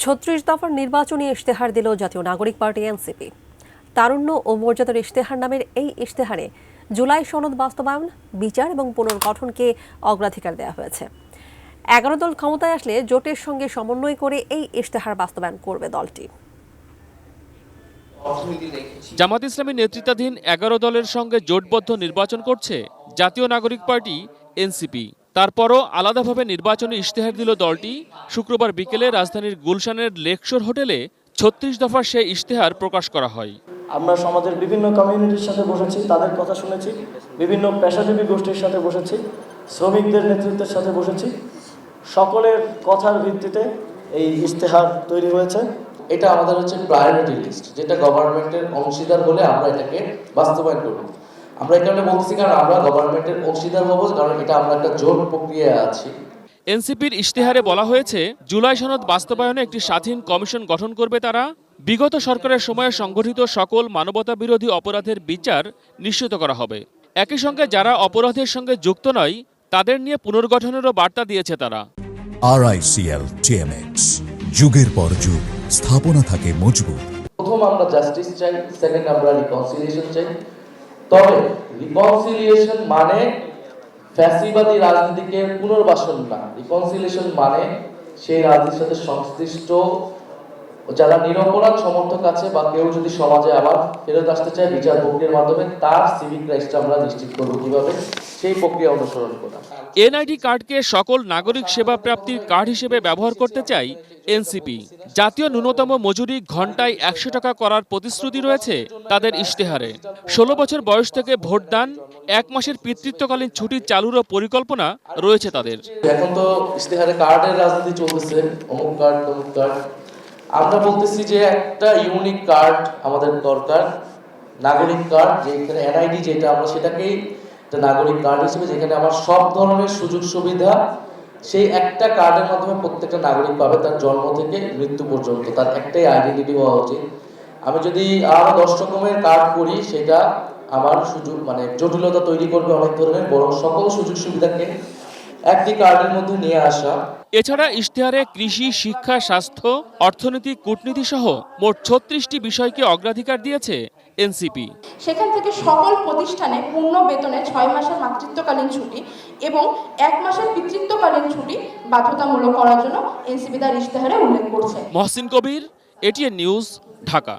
৩৬ দফার নির্বাচনী ইশতেহার দিল জাতীয় নাগরিক পার্টি এনসিপি। তারুণ্য ও মর্যাদার ইশতেহার নামের এই ইশতেহারে জুলাই সনদ বাস্তবায়ন, বিচার এবং পুনর্গঠনকে অগ্রাধিকার দেওয়া হয়েছে। ১১ দল ক্ষমতায় আসলে জোটের সঙ্গে সমন্বয় করে এই ইশতেহার বাস্তবায়ন করবে দলটি। জামাত ইসলামী নেতৃত্বাধীন ১১ দলের সঙ্গে জোটবদ্ধ নির্বাচন করছে জাতীয় নাগরিক পার্টি এনসিপি। তারপরও আলাদাভাবে নির্বাচনী ইশতেহার দিল দলটি। শুক্রবার বিকেলে রাজধানীর গুলশানের লেকশোর হোটেলে ৩৬ দফার সেই ইশতেহার প্রকাশ করা হয়। আমরা সমাজের বিভিন্ন কমিউনিটির সাথে বসেছি, তাদের কথা শুনেছি, বিভিন্ন পেশাজীবী গোষ্ঠীর সাথে বসেছি, শ্রমিকদের নেতৃত্বের সাথে বসেছি। সকলের কথার ভিত্তিতে এই ইশতেহার তৈরি হয়েছে। এটা আমাদের হচ্ছে প্রায়োরিটি লিস্ট, যেটা গভর্নমেন্টের অংশীদার হলে আমরা এটাকে বাস্তবায়ন করব। আমরা এই কারণে বলছি কারণ আমরা গভর্নমেন্টের অংশীদার হব, কারণ এটা আমরা একটা জোট প্রক্রিয়ায় আছি। এনসিপির ইশতেহারে বলা হয়েছে, জুলাই সনদ বাস্তবায়নে একটি স্বাধীন কমিশন গঠন করবে তারা। বিগত সরকারের সময়ে সংগঠিত সকল মানবতা বিরোধী অপরাধের বিচার নিশ্চিত করা হবে। একই সঙ্গে যারা অপরাধের সঙ্গে যুক্ত নয় তাদের নিয়ে পুনর্গঠনেরও বার্তা দিয়েছে তারা। RICL TMX, যুগের পর যুগ স্থাপনা থাকে মজবুত। প্রথম আমরা জাস্টিস চাই, সেকেন্ড আমরা রিকনসিলিয়েশন চাই। তবে রিকনসিলিয়েশন মানে ফ্যাসিবাদী রাজনীতিকে পুনর্বাসন না। রিকনসিলিয়েশন মানে সেই রাজনীতির সাথে সংশ্লিষ্ট যারা নিরপরাধ সমর্থক আছে বা কেউ যদি সমাজে আবার ফেরত আসতে চায় বিচার প্রক্রিয়ার মাধ্যমে, তার সিভিক রাইটসটা আমরা নিশ্চিত করব কিভাবে, সেই প্রক্রিয়া অনুসরণ করা। এনআইডি কার্ডকে সকল নাগরিক সেবা প্রাপ্তির কার্ড হিসেবে ব্যবহার করতে চাই এনসিপি। জাতীয় ন্যূনতম মজুরি ঘন্টায় ১০০ টাকা করার প্রতিশ্রুতি রয়েছে তাদের ইশতেহারে। ১৬ বছর বয়স থেকে ভোটদান, ১ মাসের পিতৃত্বকালীন ছুটি চালুরও পরিকল্পনা রয়েছে তাদের। এখন তো ইশতেহারে কার্ডের রাজনীতি চলতেছে, অমুক কার্ড তমুক কার্ড। আমরা বলতেছি যে একটা ইউনিক কার্ড আমাদের দরকার, নাগরিক কার্ড, যেখানে এনআইডি যেটা আমরা সেটাকেই একটা নাগরিক কার্ড হিসেবে, যেখানে আমার সব ধরনের সুযোগ সুবিধা সেই একটা কার্ডের মাধ্যমে প্রত্যেকটা নাগরিক পাবে, তার জন্ম থেকে মৃত্যু পর্যন্ত তার একটাই আইডেন্টিটি হওয়া উচিত। আমি যদি আরো 10 রকমের কার্ড করি, সেটা আমার সুযোগ মানে জটিলতা তৈরি করবে অনেক ধরনের, বরং সকল সুযোগ সুবিধাকে একটি কার্ডের মধ্যে নিয়ে আসা। এছাড়া ইশতেহারে কৃষি, শিক্ষা, স্বাস্থ্য, অর্থনীতি, কূটনীতি সহ মোট ৩৬টি বিষয়কে অগ্রাধিকার দিয়েছে এনসিপি। সেখান থেকে সকল প্রতিষ্ঠানে পূর্ণ বেতনে ৬ মাসের মাতৃত্বকালীন ছুটি এবং ১ মাসের পিতৃত্বকালীন ছুটি বাধ্যতামূলক করার জন্য এনসিপি তার ইশতেহারে উল্লেখ করছে। মহসিন কবির, এটিএন নিউজ, ঢাকা।